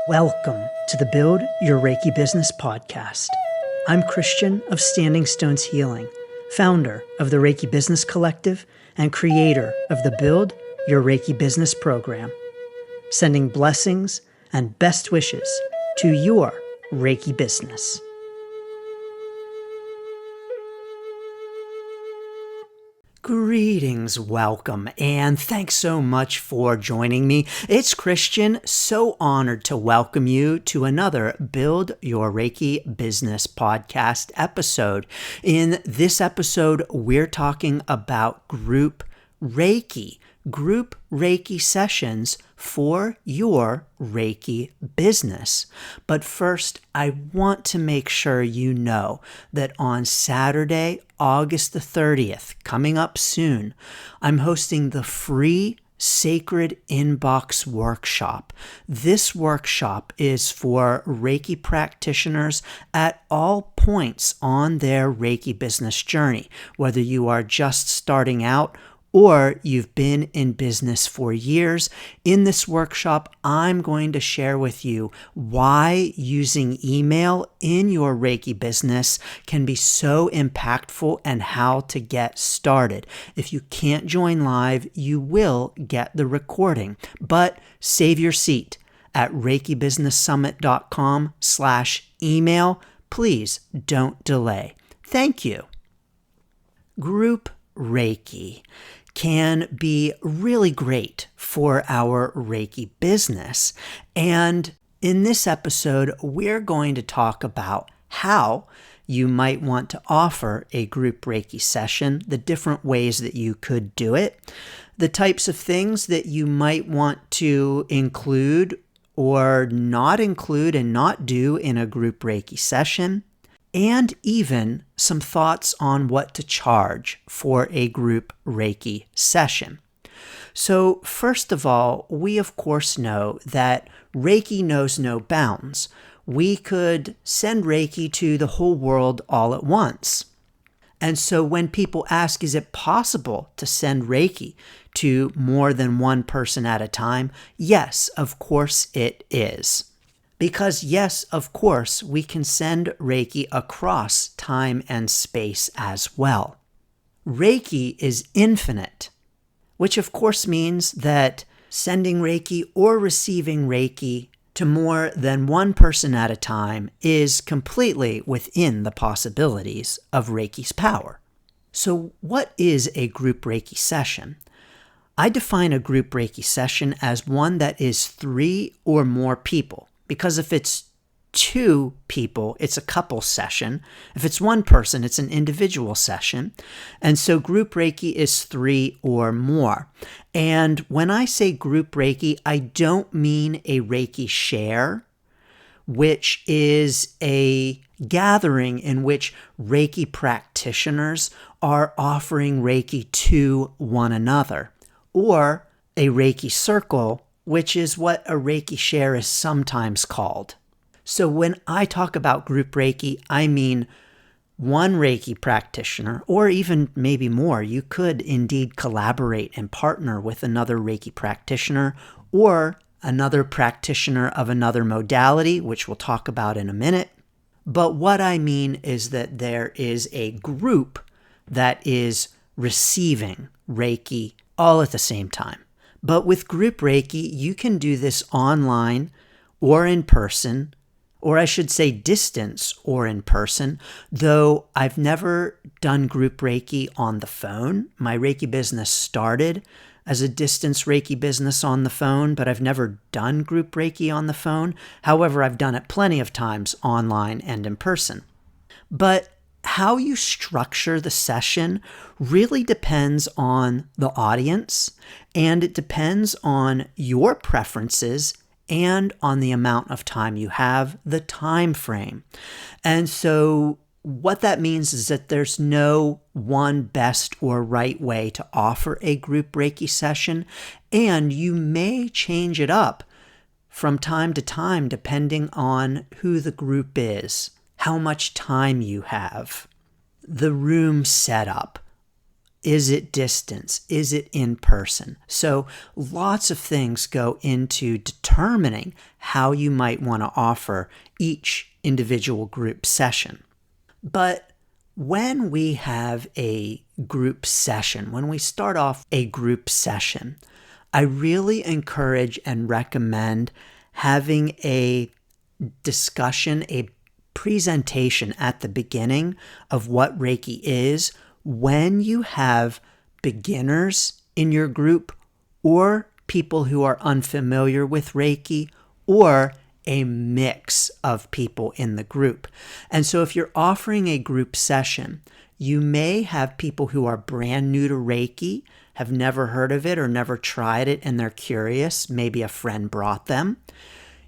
Welcome to the Build Your Reiki Business podcast. I'm Christian of Standing Stones Healing, founder of the Reiki Business Collective and creator of the Build Your Reiki Business program, sending blessings and best wishes to your Reiki business. Greetings, welcome, and thanks so much for joining me. It's Christian, so honored to welcome you to another Build Your Reiki Business podcast episode. In this episode, we're talking about group Reiki sessions for your Reiki business. But first, I want to make sure you know that on Saturday, August the 30th, coming up soon, I'm hosting the free Sacred Inbox Workshop. This workshop is for Reiki practitioners at all points on their Reiki business journey, whether you are just starting out or you've been in business for years. In this workshop, I'm going to share with you why using email in your Reiki business can be so impactful and how to get started. If you can't join live, you will get the recording, but save your seat at reikibusinesssummit.com/email. Please don't delay. Thank you. Group Reiki can be really great for our Reiki business. And in this episode, we're going to talk about how you might want to offer a group Reiki session, the different ways that you could do it, the types of things that you might want to include or not include and not do in a group Reiki session, and even some thoughts on what to charge for a group Reiki session. So first of all, we of course know that Reiki knows no bounds. We could send Reiki to the whole world all at once. And so when people ask, is it possible to send Reiki to more than one person at a time? Yes, of course it is. Because yes, of course, we can send Reiki across time and space as well. Reiki is infinite, which of course means that sending Reiki or receiving Reiki to more than one person at a time is completely within the possibilities of Reiki's power. So what is a group Reiki session? I define a group Reiki session as one that is 3 or more people. Because if it's 2 people, it's a couple session. If it's 1 person, it's an individual session. And so group Reiki is 3 or more. And when I say group Reiki, I don't mean a Reiki share, which is a gathering in which Reiki practitioners are offering Reiki to one another, or a Reiki circle, which is what a Reiki share is sometimes called. So when I talk about group Reiki, I mean one Reiki practitioner, or even maybe more. You could indeed collaborate and partner with another Reiki practitioner or another practitioner of another modality, which we'll talk about in a minute. But what I mean is that there is a group that is receiving Reiki all at the same time. But with group Reiki, you can do this online or in person, or I should say distance or in person, though I've never done group Reiki on the phone. My Reiki business started as a distance Reiki business on the phone, but I've never done group Reiki on the phone. However, I've done it plenty of times online and in person. But how you structure the session really depends on the audience, and it depends on your preferences and on the amount of time you have, the time frame. And so what that means is that there's no one best or right way to offer a group Reiki session, and you may change it up from time to time depending on who the group is, how much time you have, the room setup, Is it distance? Is it in person? So lots of things go into determining how you might want to offer each individual group session. But when we have a group session, when we start off a group session, I really encourage and recommend having a discussion, a presentation at the beginning of what Reiki is when you have beginners in your group or people who are unfamiliar with Reiki or a mix of people in the group. And so if you're offering a group session, you may have people who are brand new to Reiki, have never heard of it or never tried it, and they're curious. Maybe a friend brought them.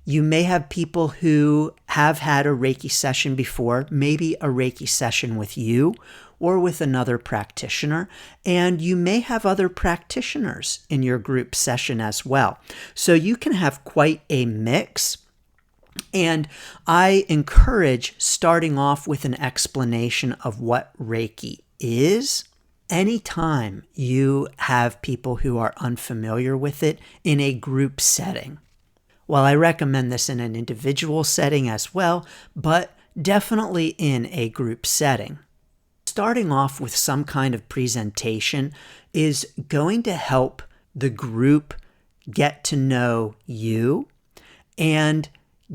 You may have people who have had a Reiki session before, maybe a Reiki session with you or with another practitioner, and you may have other practitioners in your group session as well. So you can have quite a mix. And I encourage starting off with an explanation of what Reiki is. Anytime you have people who are unfamiliar with it in a group setting. Well, I recommend this in an individual setting as well, but definitely in a group setting. Starting off with some kind of presentation is going to help the group get to know you and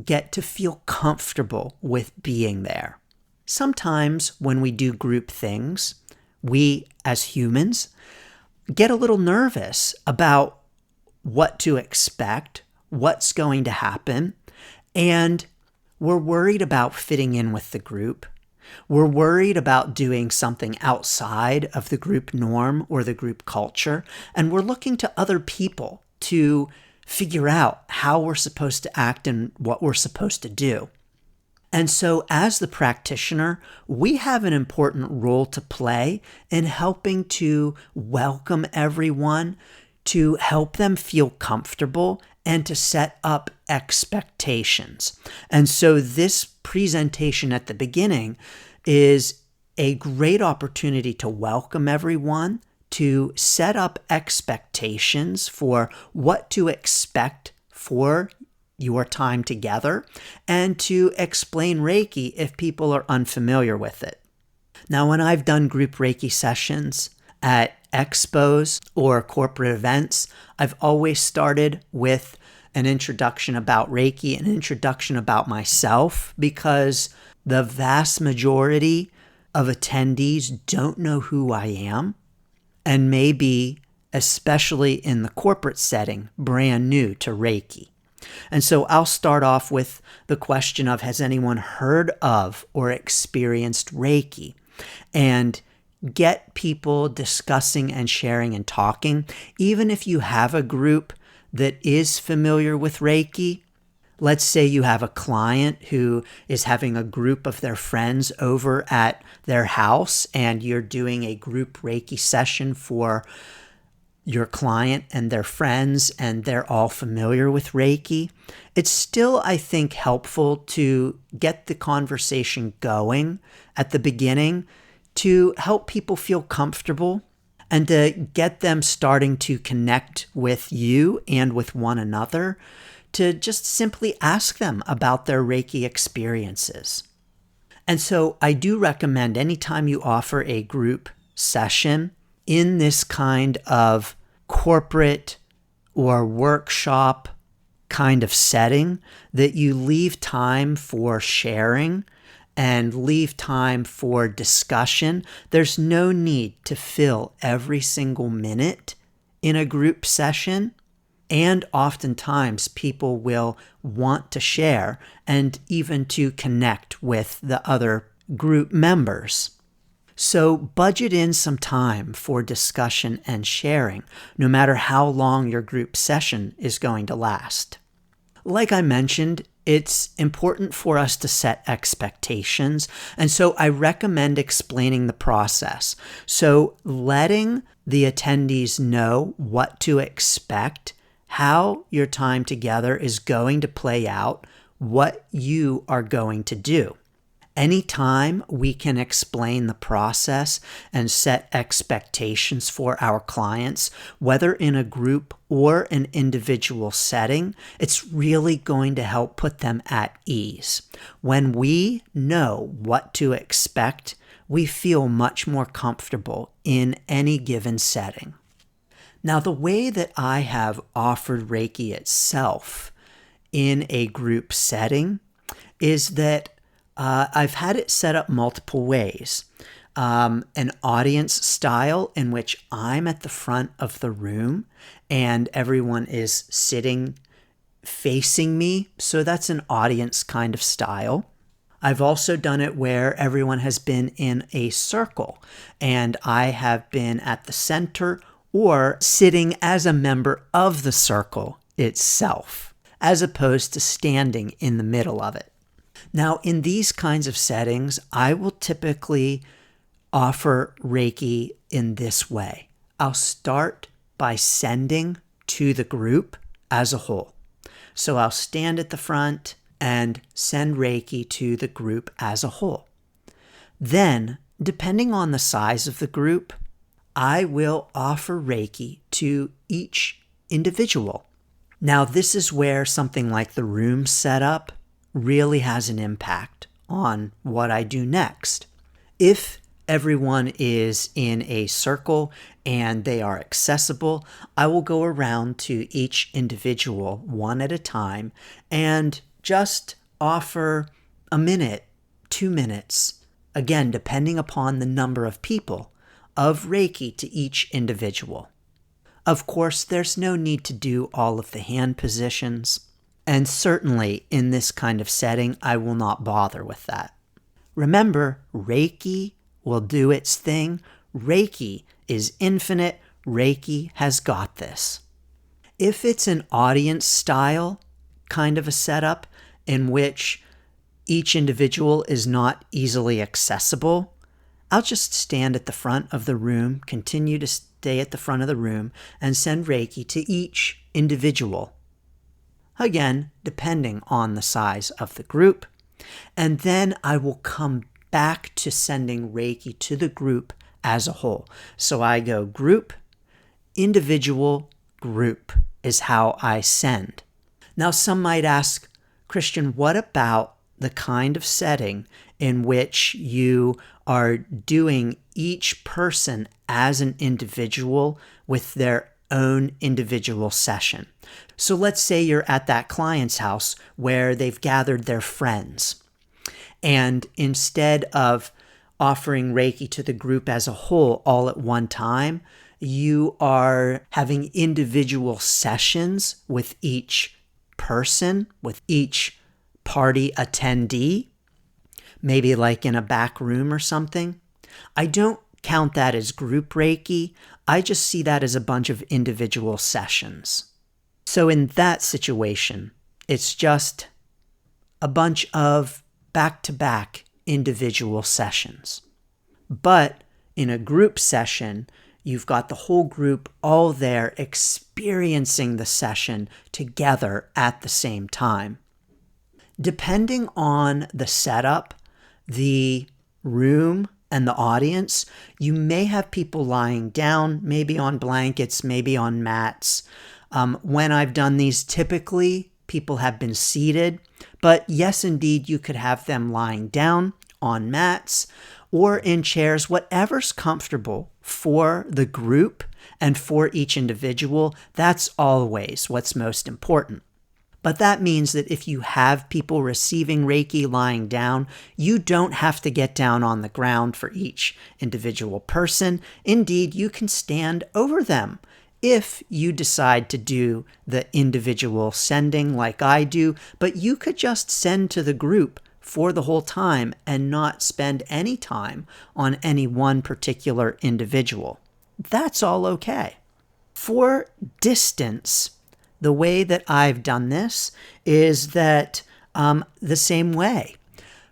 get to feel comfortable with being there. Sometimes when we do group things, we as humans get a little nervous about what to expect, what's going to happen, and we're worried about fitting in with the group. We're worried about doing something outside of the group norm or the group culture, and we're looking to other people to figure out how we're supposed to act and what we're supposed to do. And so as the practitioner, we have an important role to play in helping to welcome everyone, to help them feel comfortable, and to set up expectations. And so this presentation at the beginning is a great opportunity to welcome everyone, to set up expectations for what to expect for your time together, and to explain Reiki if people are unfamiliar with it. Now, when I've done group Reiki sessions at expos or corporate events, I've always started with an introduction about Reiki, an introduction about myself, because the vast majority of attendees don't know who I am, and maybe, especially in the corporate setting, brand new to Reiki. And so I'll start off with the question of, has anyone heard of or experienced Reiki? And get people discussing and sharing and talking. Even if you have a group that is familiar with Reiki, let's say you have a client who is having a group of their friends over at their house and you're doing a group Reiki session for your client and their friends and they're all familiar with Reiki. It's still, I think, helpful to get the conversation going at the beginning to help people feel comfortable and to get them starting to connect with you and with one another, to just simply ask them about their Reiki experiences. And so I do recommend anytime you offer a group session in this kind of corporate or workshop kind of setting, that you leave time for sharing and leave time for discussion. There's no need to fill every single minute in a group session. And oftentimes people will want to share and even to connect with the other group members. So budget in some time for discussion and sharing, no matter how long your group session is going to last. Like I mentioned, it's important for us to set expectations, and so I recommend explaining the process. So letting the attendees know what to expect, how your time together is going to play out, what you are going to do. Anytime we can explain the process and set expectations for our clients, whether in a group or an individual setting, it's really going to help put them at ease. When we know what to expect, we feel much more comfortable in any given setting. Now, the way that I have offered Reiki itself in a group setting is that I've had it set up multiple ways. An audience style in which I'm at the front of the room and everyone is sitting facing me. So that's an audience kind of style. I've also done it where everyone has been in a circle and I have been at the center or sitting as a member of the circle itself, as opposed to standing in the middle of it. Now, in these kinds of settings, I will typically offer Reiki in this way. I'll start by sending to the group as a whole. So I'll stand at the front and send Reiki to the group as a whole. Then, depending on the size of the group, I will offer Reiki to each individual. Now, this is where something like the room setup really has an impact on what I do next. If everyone is in a circle and they are accessible, I will go around to each individual one at a time and just offer a minute, 2 minutes, again, depending upon the number of people, of Reiki to each individual. Of course, there's no need to do all of the hand positions. And certainly in this kind of setting, I will not bother with that. Remember, Reiki will do its thing. Reiki is infinite. Reiki has got this. If it's an audience style kind of a setup in which each individual is not easily accessible, I'll just stand at the front of the room, continue to stay at the front of the room, and send Reiki to each individual. Again, depending on the size of the group. And then I will come back to sending Reiki to the group as a whole. So I go group, individual, group is how I send. Now, some might ask, Christian, what about the kind of setting in which you are doing each person as an individual with their own individual session? So let's say you're at that client's house where they've gathered their friends. And instead of offering Reiki to the group as a whole all at one time, you are having individual sessions with each person, with each party attendee, maybe like in a back room or something. I don't count that as group Reiki. I just see that as a bunch of individual sessions. So in that situation, it's just a bunch of back-to-back individual sessions. But in a group session, you've got the whole group all there experiencing the session together at the same time. Depending on the setup, the room, and the audience, you may have people lying down, maybe on blankets, maybe on mats. When I've done these, typically people have been seated, but yes, indeed, you could have them lying down on mats or in chairs, whatever's comfortable for the group and for each individual. That's always what's most important. But that means that if you have people receiving Reiki lying down, you don't have to get down on the ground for each individual person. Indeed, you can stand over them if you decide to do the individual sending like I do, but you could just send to the group for the whole time and not spend any time on any one particular individual. That's all okay. For distance, the way that I've done this is that the same way.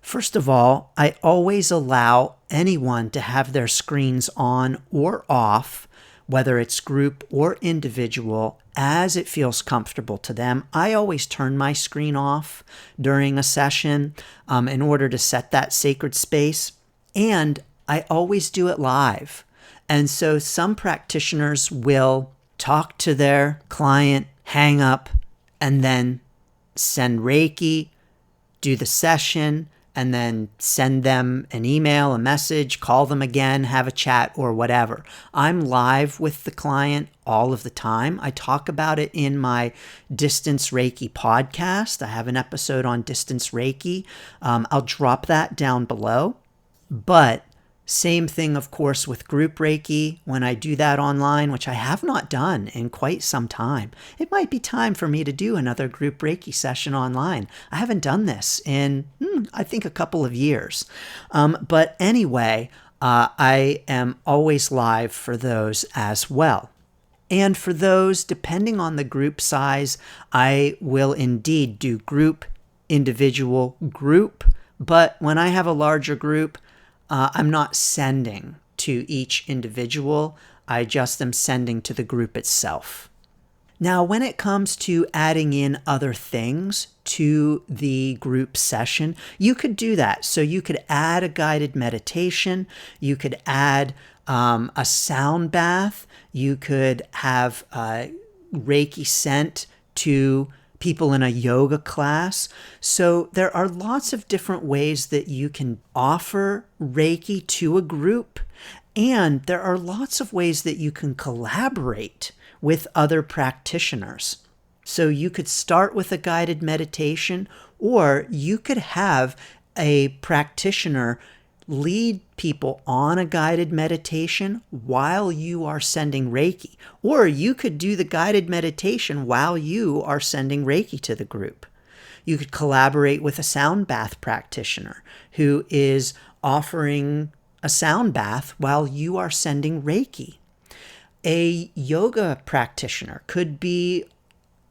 First of all, I always allow anyone to have their screens on or off whether it's group or individual, as it feels comfortable to them. I always turn my screen off during a session in order to set that sacred space, and I always do it live. And so some practitioners will talk to their client, hang up, and then send Reiki, do the session, and then send them an email, a message, call them again, have a chat, or whatever. I'm live with the client all of the time. I talk about it in my Distance Reiki podcast. I have an episode on Distance Reiki. I'll drop that down below. But same thing, of course, with group Reiki. When I do that online, which I have not done in quite some time, it might be time for me to do another group Reiki session online. I haven't done this in, I think, a couple of years. But anyway, I am always live for those as well. And for those, depending on the group size, I will indeed do group, individual, group. But when I have a larger group, I'm not sending to each individual. I just am sending to the group itself. Now, when it comes to adding in other things to the group session, you could do that. So you could add a guided meditation. You could add a sound bath. You could have Reiki sent to people in a yoga class. So there are lots of different ways that you can offer Reiki to a group. And there are lots of ways that you can collaborate with other practitioners. So you could start with a guided meditation, or you could have a practitioner lead people on a guided meditation while you are sending Reiki. Or you could do the guided meditation while you are sending Reiki to the group. You could collaborate with a sound bath practitioner who is offering a sound bath while you are sending Reiki. A yoga practitioner could be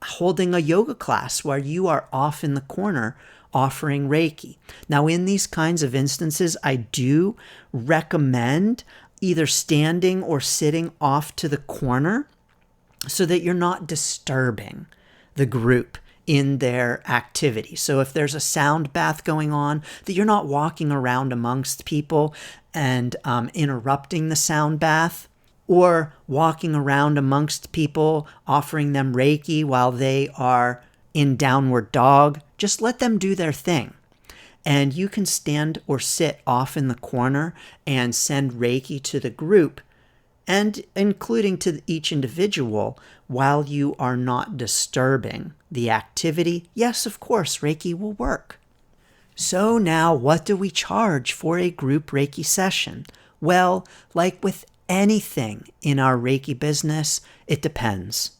holding a yoga class where you are off in the corner offering Reiki. Now, in these kinds of instances, I do recommend either standing or sitting off to the corner so that you're not disturbing the group in their activity. So if there's a sound bath going on, that you're not walking around amongst people and interrupting the sound bath, or walking around amongst people offering them Reiki while they are in downward dog. Just let them do their thing. And you can stand or sit off in the corner and send Reiki to the group, and including to each individual, while you are not disturbing the activity. Yes, of course, Reiki will work. So now, what do we charge for a group Reiki session? Well, like with anything in our Reiki business, it depends.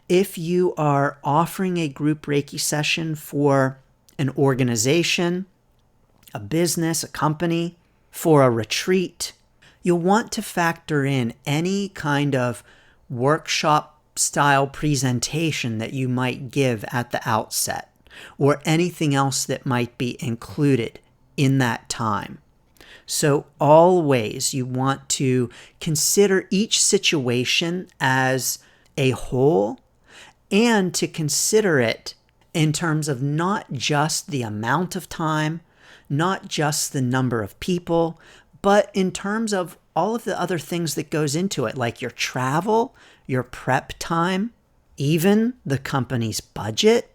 If you are offering a group Reiki session for an organization, a business, a company, for a retreat, you'll want to factor in any kind of workshop style presentation that you might give at the outset, or anything else that might be included in that time. So always you want to consider each situation as a whole, and to consider it in terms of not just the amount of time, not just the number of people, but in terms of all of the other things that goes into it, like your travel, your prep time, even the company's budget.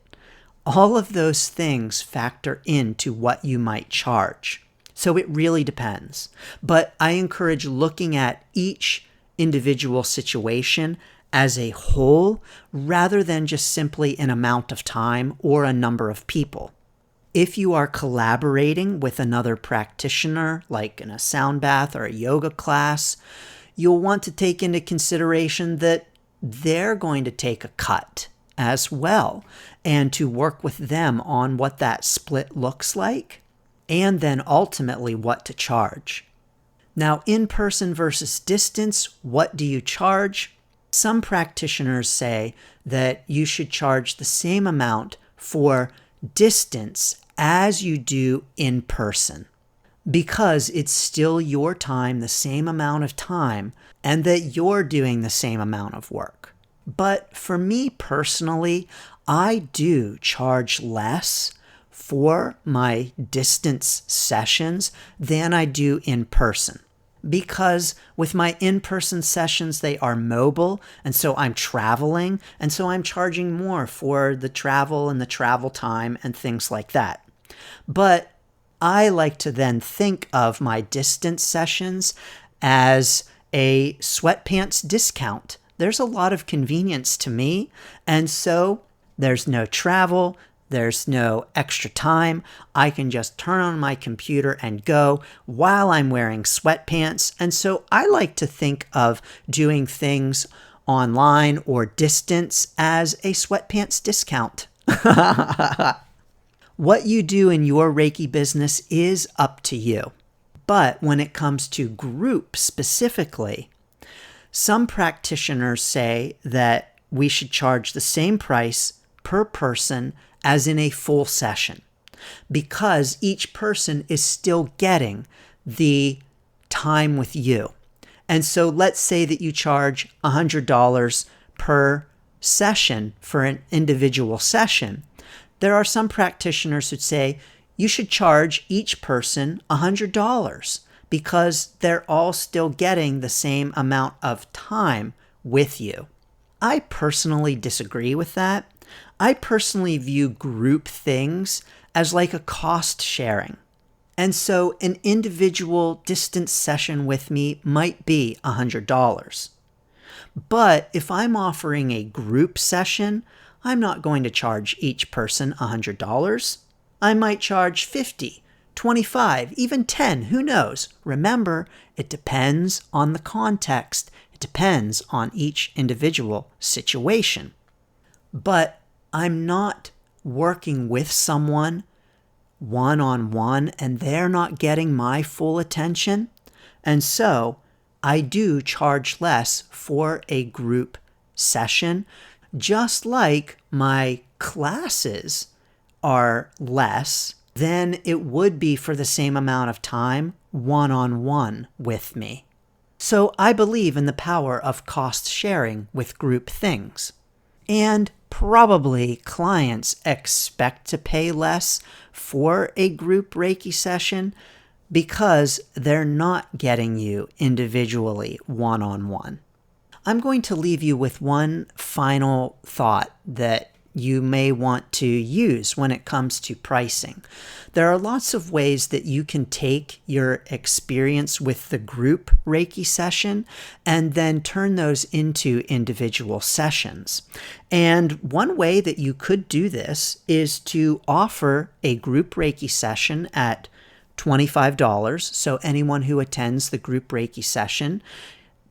All of those things factor into what you might charge. So it really depends. But I encourage looking at each individual situation as a whole, rather than just simply an amount of time or a number of people. If you are collaborating with another practitioner, like in a sound bath or a yoga class, you'll want to take into consideration that they're going to take a cut as well, and to work with them on what that split looks like, and then ultimately what to charge. Now, in-person versus distance, what do you charge? Some practitioners say that you should charge the same amount for distance as you do in person. because it's still your time, the same amount of time, and that you're doing the same amount of work. But for me personally, I do charge less for my distance sessions than I do in person. Because with my in-person sessions, they are mobile, and so I'm traveling, and so I'm charging more for the travel and the travel time and things like that. But I like to then think of my distance sessions as a sweatpants discount. There's a lot of convenience to me, and so there's no travel, there's no extra time. I can just turn on my computer and go while I'm wearing sweatpants. And so I like to think of doing things online or distance as a sweatpants discount. What you do in your Reiki business is up to you. But when it comes to group specifically, some practitioners say that we should charge the same price per person as in a full session, because each person is still getting the time with you. And so let's say that you charge $100 per session for an individual session. There are some practitioners who say you should charge each person $100 because they're all still getting the same amount of time with you. I personally disagree with that. I personally view group things as like a cost sharing. And so an individual distance session with me might be $100. But if I'm offering a group session, I'm not going to charge each person $100. I might charge $50, $25, even $10, who knows? Remember, it depends on the context. It depends on each individual situation. But I'm not working with someone one-on-one and they're not getting my full attention. And so I do charge less for a group session, just like my classes are less than it would be for the same amount of time one-on-one with me. So I believe in the power of cost sharing with group things. And probably clients expect to pay less for a group Reiki session because they're not getting you individually one-on-one. I'm going to leave you with one final thought that you may want to use when it comes to pricing. There are lots of ways that you can take your experience with the group Reiki session and then turn those into individual sessions. And one way that you could do this is to offer a group Reiki session at $25. So anyone who attends the group Reiki session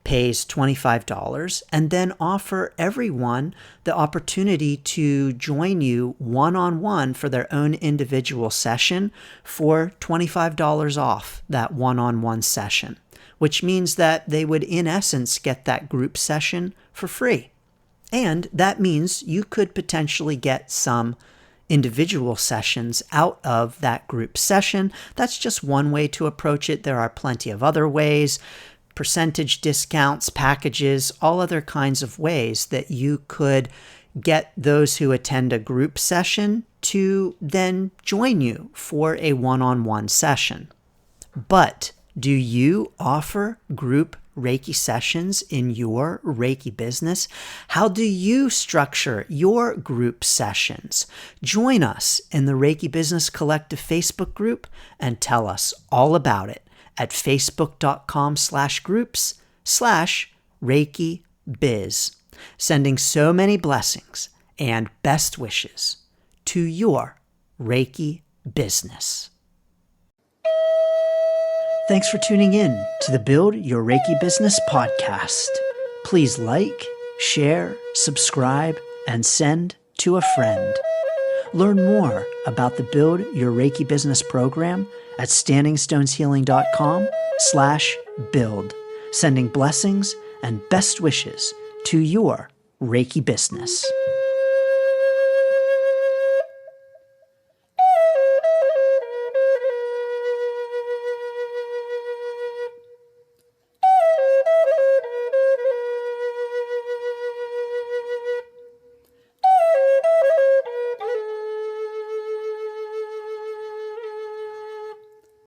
pays $25, and then offer everyone the opportunity to join you one-on-one for their own individual session for $25 off that one-on-one session, which means that they would in essence get that group session for free. And that means you could potentially get some individual sessions out of that group session. That's just one way to approach it. There are plenty of other ways. Percentage discounts, packages, all other kinds of ways that you could get those who attend a group session to then join you for a one-on-one session. But do you offer group Reiki sessions in your Reiki business? How do you structure your group sessions? Join us in the Reiki Business Collective Facebook group and tell us all about it at facebook.com/groups/Reiki Biz. Sending so many blessings and best wishes to your Reiki business. Thanks for tuning in to the Build Your Reiki Business podcast. Please like, share, subscribe, and send to a friend. Learn more about the Build Your Reiki Business program at standingstoneshealing.com/build, sending blessings and best wishes to your Reiki business.